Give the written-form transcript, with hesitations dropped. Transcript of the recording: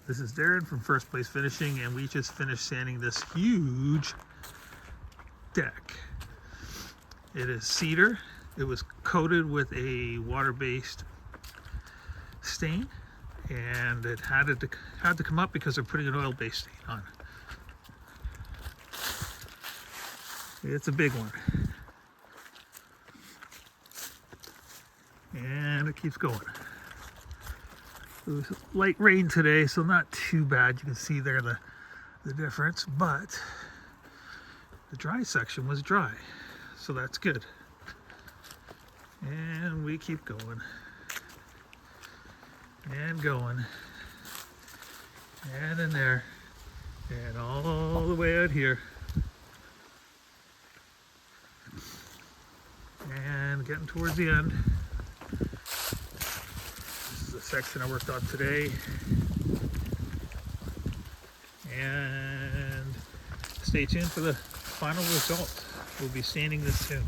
This is Darren from First Place Finishing, and we just finished sanding this huge deck. It is cedar. It was coated with a water-based stain, and it had to come up because they're putting an oil-based stain on. It's a big one, and it keeps going. It was light rain today, so not too bad. You can see there the difference, but the dry section was dry, so that's good. And we keep going and going and in there and all the way out here and getting towards the end. Section I worked on today, and stay tuned for the final result. We'll be sanding this soon.